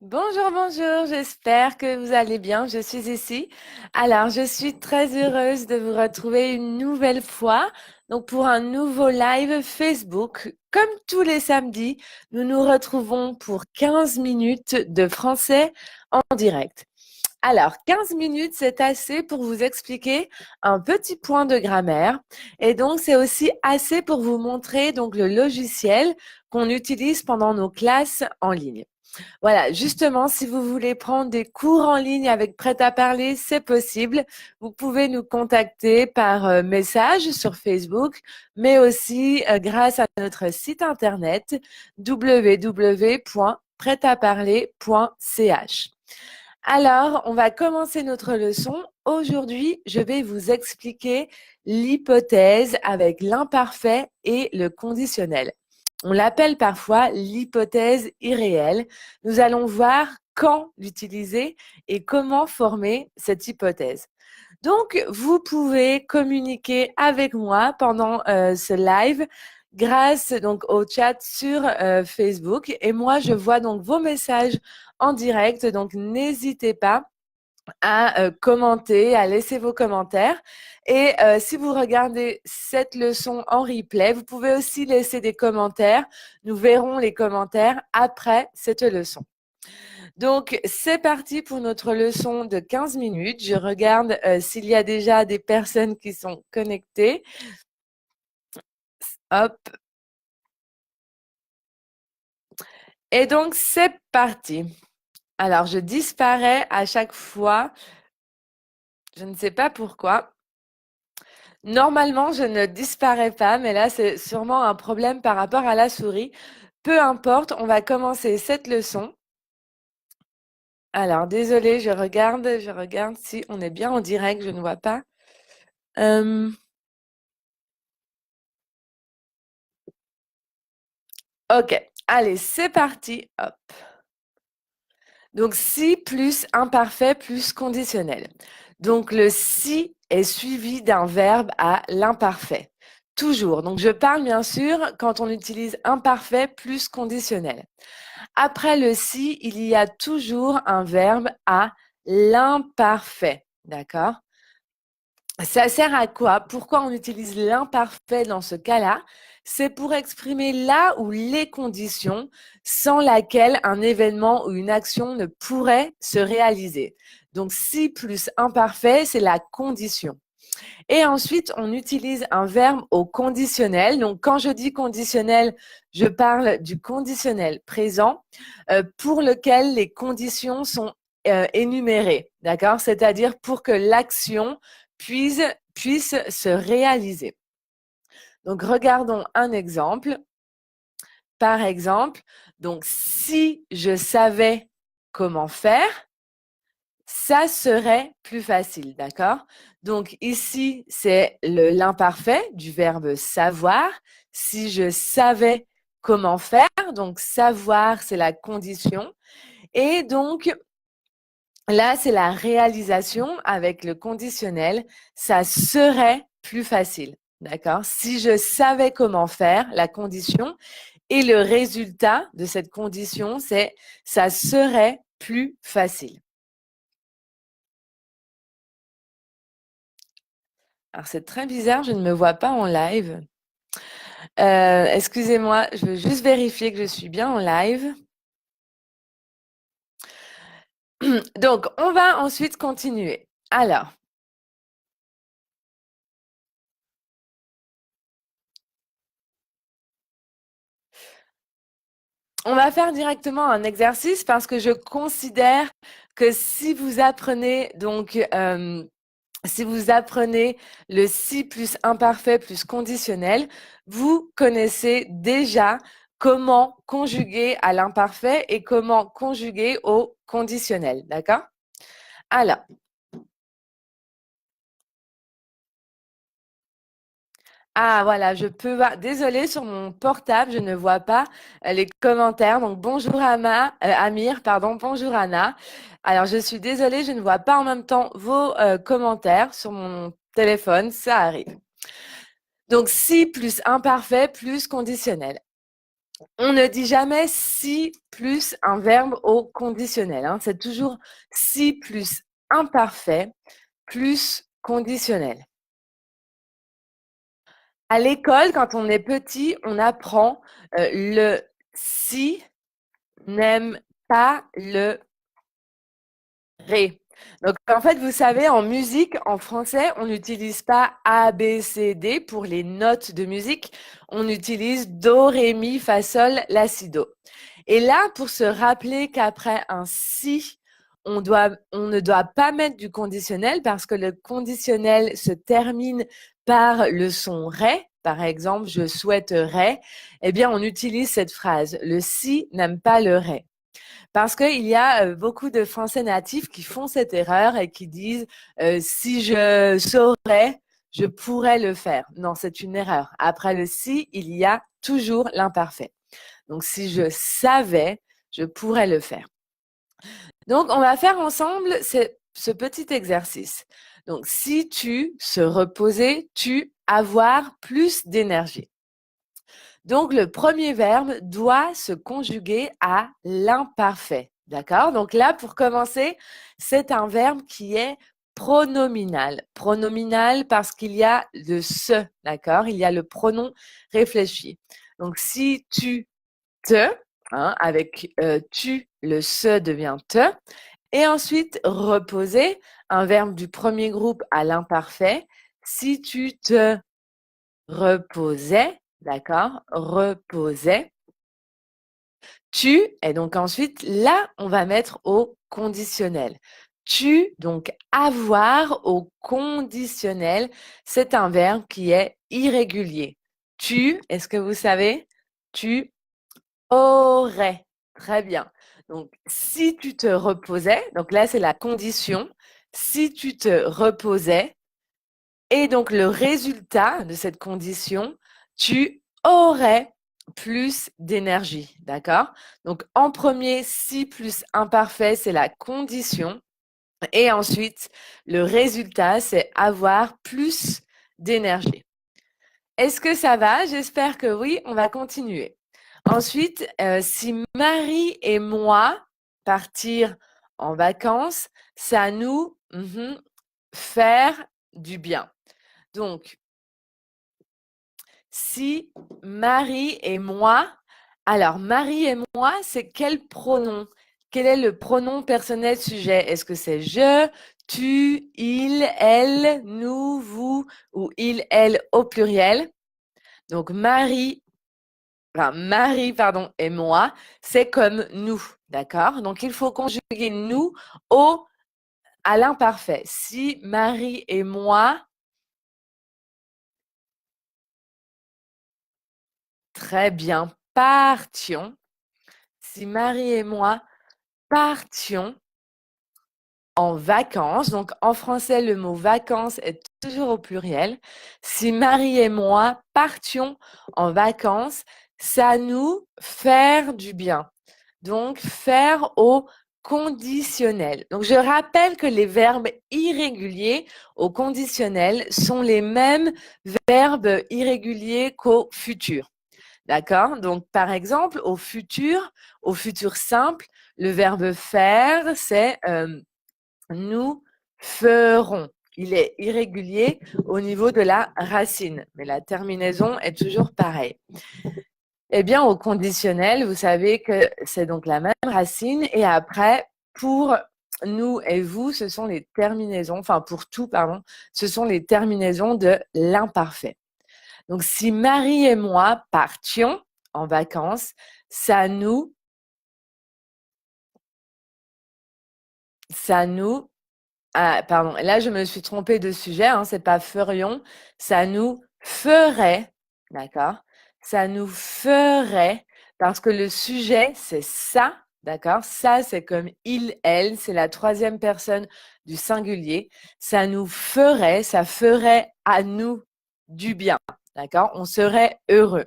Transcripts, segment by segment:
Bonjour, bonjour, j'espère que vous allez bien. Je suis ici. Alors, je suis très heureuse de vous retrouver une nouvelle fois, donc pour un nouveau live Facebook. Comme tous les samedis, nous nous retrouvons pour 15 minutes de français en direct. Alors, 15 minutes, c'est assez pour vous expliquer un petit point de grammaire. Et donc, c'est aussi assez pour vous montrer donc le logiciel qu'on utilise pendant nos classes en ligne. Voilà, justement, si vous voulez prendre des cours en ligne avec Prêt à parler, c'est possible. Vous pouvez nous contacter par message sur Facebook, mais aussi grâce à notre site internet www.prêtaparler.ch. Alors, on va commencer notre leçon. Aujourd'hui, je vais vous expliquer l'hypothèse avec l'imparfait et le conditionnel. On l'appelle parfois l'hypothèse irréelle. Nous allons voir quand l'utiliser et comment former cette hypothèse. Donc, vous pouvez communiquer avec moi pendant ce live grâce donc au chat sur Facebook. Et moi, je vois donc vos messages en direct. Donc, n'hésitez pas à commenter, à laisser vos commentaires. Et si vous regardez cette leçon en replay, vous pouvez aussi laisser des commentaires. Nous verrons les commentaires après cette leçon. Donc, c'est parti pour notre leçon de 15 minutes. Je regarde s'il y a déjà des personnes qui sont connectées. Hop. Et donc, c'est parti. Alors, je disparais à chaque fois. Je ne sais pas pourquoi. Normalement, je ne disparais pas, mais là, c'est sûrement un problème par rapport à la souris. Peu importe, on va commencer cette leçon. Alors, désolée, je regarde si on est bien en direct, je ne vois pas. Euh, ok, allez, c'est parti. Hop. Donc, si plus imparfait plus conditionnel. Donc, le si est suivi d'un verbe à l'imparfait. Toujours. Donc, je parle bien sûr quand on utilise imparfait plus conditionnel. Après le si, il y a toujours un verbe à l'imparfait. D'accord? Ça sert à quoi? Pourquoi on utilise l'imparfait dans ce cas-là? C'est pour exprimer là ou les conditions sans laquelle un événement ou une action ne pourrait se réaliser. Donc, si plus imparfait, c'est la condition. Et ensuite, on utilise un verbe au conditionnel. Donc, quand je dis conditionnel, je parle du conditionnel présent pour lequel les conditions sont énumérées. D'accord? C'est-à-dire pour que l'action puisse se réaliser. Donc, regardons un exemple. Par exemple, donc, si je savais comment faire, ça serait plus facile, d'accord? Donc ici, c'est l'imparfait du verbe savoir. Si je savais comment faire, donc savoir, c'est la condition. Et donc là, c'est la réalisation avec le conditionnel. Ça serait plus facile, d'accord? Si je savais comment faire, la condition, et le résultat de cette condition, c'est ça serait plus facile. Alors, c'est très bizarre, je ne me vois pas en live. Excusez-moi, je veux juste vérifier que je suis bien en live. Donc, on va ensuite continuer. Alors, on va faire directement un exercice parce que je considère que si vous apprenez si vous apprenez le si plus imparfait plus conditionnel, vous connaissez déjà comment conjuguer à l'imparfait et comment conjuguer au conditionnel. D'accord? Alors, ah voilà, je peux voir. Désolée, sur mon portable, je ne vois pas les commentaires. Donc bonjour Amir, pardon, bonjour Anna. Alors je suis désolée, je ne vois pas en même temps vos commentaires sur mon téléphone, ça arrive. Donc si plus imparfait plus conditionnel. On ne dit jamais si plus un verbe au conditionnel. Hein. C'est toujours si plus imparfait plus conditionnel. À l'école, quand on est petit, on apprend le si n'aime pas le ré. Donc, en fait, vous savez, en musique, en français, on n'utilise pas A, B, C, D pour les notes de musique. On utilise Do, Ré, Mi, Fa, Sol, La, Si, Do. Et là, pour se rappeler qu'après un si, on ne doit pas mettre du conditionnel parce que le conditionnel se termine par le son ré. Par exemple, je souhaiterais. Eh bien, on utilise cette phrase. Le si n'aime pas le ré. Parce qu'il y a beaucoup de Français natifs qui font cette erreur et qui disent si je saurais, je pourrais le faire. Non, c'est une erreur. Après le si, il y a toujours l'imparfait. Donc, si je savais, je pourrais le faire. Donc, on va faire ensemble ce petit exercice. Donc, si tu, se reposer, tu, avoir plus d'énergie. Donc, le premier verbe doit se conjuguer à l'imparfait. D'accord? Donc là, pour commencer, c'est un verbe qui est pronominal. Pronominal parce qu'il y a le se, d'accord? Il y a le pronom réfléchi. Donc, si tu te, hein, avec tu, le se devient te. Et ensuite, reposer, un verbe du premier groupe à l'imparfait. Si tu te reposais, d'accord, reposais, tu, et donc ensuite, là, on va mettre au conditionnel. Tu, donc avoir au conditionnel, c'est un verbe qui est irrégulier. Tu, est-ce que vous savez? Tu aurais. Très bien. Donc, si tu te reposais, donc là, c'est la condition. Si tu te reposais, et donc le résultat de cette condition, tu aurais plus d'énergie. D'accord? Donc, en premier, si plus imparfait, c'est la condition. Et ensuite, le résultat, c'est avoir plus d'énergie. Est-ce que ça va? J'espère que oui. On va continuer. Ensuite, si Marie et moi partir en vacances, ça nous faire du bien. Donc, si Marie et moi, alors Marie et moi, c'est quel pronom? Quel est le pronom personnel sujet? Est-ce que c'est je, tu, il, elle, nous, vous ou il, elle au pluriel? Donc Marie, pardon, et moi, c'est comme nous, d'accord? Donc il faut conjuguer nous à l'imparfait. Si Marie et moi, très bien, partions. Si Marie et moi partions en vacances, donc en français, le mot vacances est toujours au pluriel. Si Marie et moi partions en vacances, ça nous faire du bien. Donc, faire au conditionnel. Donc, je rappelle que les verbes irréguliers au conditionnel sont les mêmes verbes irréguliers qu'au futur. D'accord? Donc, par exemple, au futur simple, le verbe faire, c'est nous ferons. Il est irrégulier au niveau de la racine, mais la terminaison est toujours pareille. Eh bien, au conditionnel, vous savez que c'est donc la même racine. Et après, pour nous et vous, ce sont les terminaisons, enfin pour tout, pardon, ce sont les terminaisons de l'imparfait. Donc, si Marie et moi partions en vacances, ça nous, pardon, là je me suis trompée de sujet, hein, c'est pas ferions, ça nous ferait, d'accord? Ça nous ferait, parce que le sujet c'est ça, d'accord? Ça c'est comme il, elle, c'est la troisième personne du singulier. Ça nous ferait, ça ferait à nous du bien, d'accord? On serait heureux.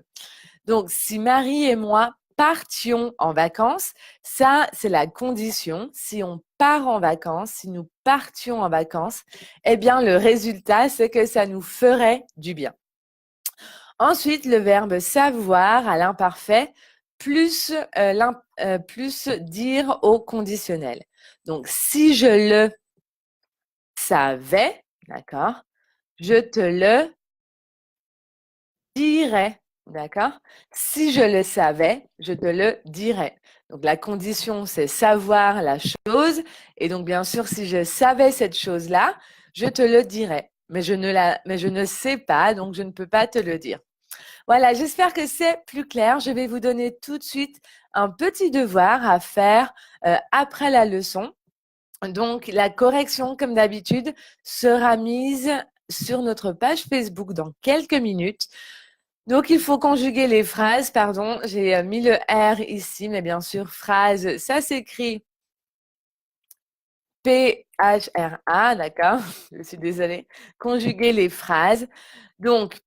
Donc, si Marie et moi partions en vacances, ça, c'est la condition. Si on part en vacances, si nous partions en vacances, eh bien, le résultat, c'est que ça nous ferait du bien. Ensuite, le verbe savoir à l'imparfait, plus, plus dire au conditionnel. Donc, si je le savais, d'accord, je te le dirais, d'accord? Si je le savais, je te le dirais. Donc, la condition, c'est savoir la chose. Et donc, bien sûr, si je savais cette chose-là, je te le dirais. Mais je ne sais pas, donc je ne peux pas te le dire. Voilà, j'espère que c'est plus clair. Je vais vous donner tout de suite un petit devoir à faire après la leçon. Donc, la correction, comme d'habitude, sera mise sur notre page Facebook dans quelques minutes. Donc, il faut conjuguer les phrases. Pardon, j'ai mis le R ici, mais bien sûr, phrase, ça s'écrit P-H-R-A, d'accord? Je suis désolée. Conjuguer les phrases. Donc,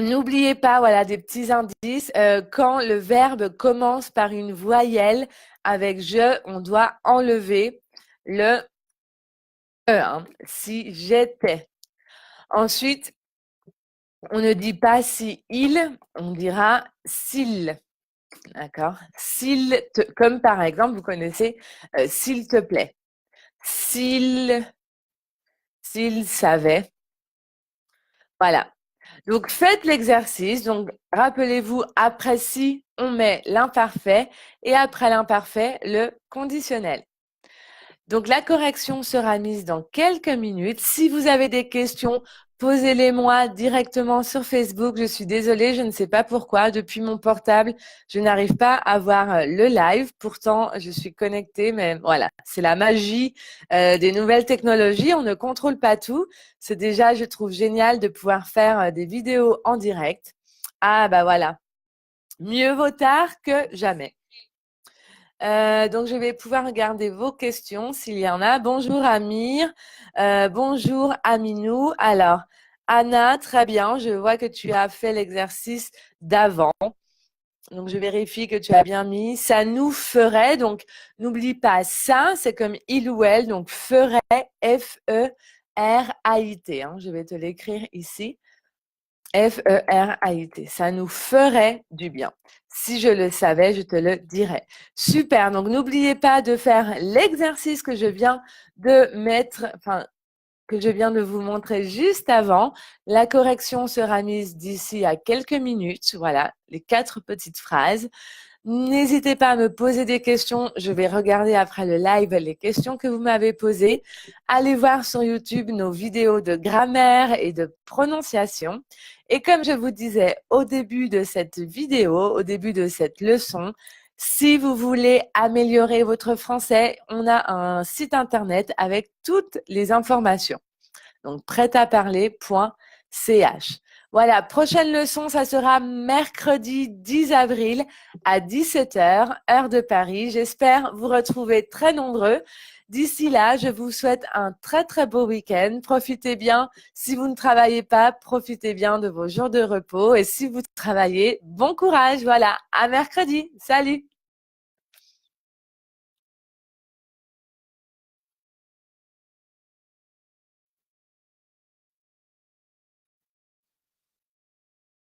n'oubliez pas, voilà, des petits indices. Quand le verbe commence par une voyelle avec je, on doit enlever le E, hein, si j'étais. Ensuite, on ne dit pas si il, on dira s'il. D'accord? Comme par exemple, vous connaissez s'il te plaît. S'il savait. Voilà. Donc, faites l'exercice. Donc, rappelez-vous, après si, on met l'imparfait et après l'imparfait, le conditionnel. Donc, la correction sera mise dans quelques minutes. Si vous avez des questions, posez-les-moi directement sur Facebook. Je suis désolée, je ne sais pas pourquoi. Depuis mon portable, je n'arrive pas à voir le live. Pourtant, je suis connectée, mais voilà, c'est la magie des nouvelles technologies. On ne contrôle pas tout. C'est déjà, je trouve, génial de pouvoir faire des vidéos en direct. Ah, bah voilà. Mieux vaut tard que jamais. Donc, je vais pouvoir regarder vos questions s'il y en a. Bonjour Amir, bonjour Aminou. Alors, Anna, très bien, je vois que tu as fait l'exercice d'avant. Donc, je vérifie que tu as bien mis. Ça nous ferait, donc n'oublie pas ça, c'est comme il ou elle, donc ferait, F-E-R-A-I-T. Je vais te l'écrire ici. F-E-R-A-I-T. Ça nous ferait du bien. Si je le savais, je te le dirais. Super. Donc, n'oubliez pas de faire l'exercice que je viens de mettre, enfin, que je viens de vous montrer juste avant. La correction sera mise d'ici à quelques minutes. Voilà, les 4 petites phrases. N'hésitez pas à me poser des questions. Je vais regarder après le live les questions que vous m'avez posées. Allez voir sur YouTube nos vidéos de grammaire et de prononciation. Et comme je vous disais au début de cette vidéo, au début de cette leçon, si vous voulez améliorer votre français, on a un site internet avec toutes les informations. Donc, prêtaparler.ch. Voilà, prochaine leçon, ça sera mercredi 10 avril à 17h, heure de Paris. J'espère vous retrouver très nombreux. D'ici là, je vous souhaite un très, très beau week-end. Profitez bien. Si vous ne travaillez pas, profitez bien de vos jours de repos. Et si vous travaillez, bon courage. Voilà, à mercredi. Salut!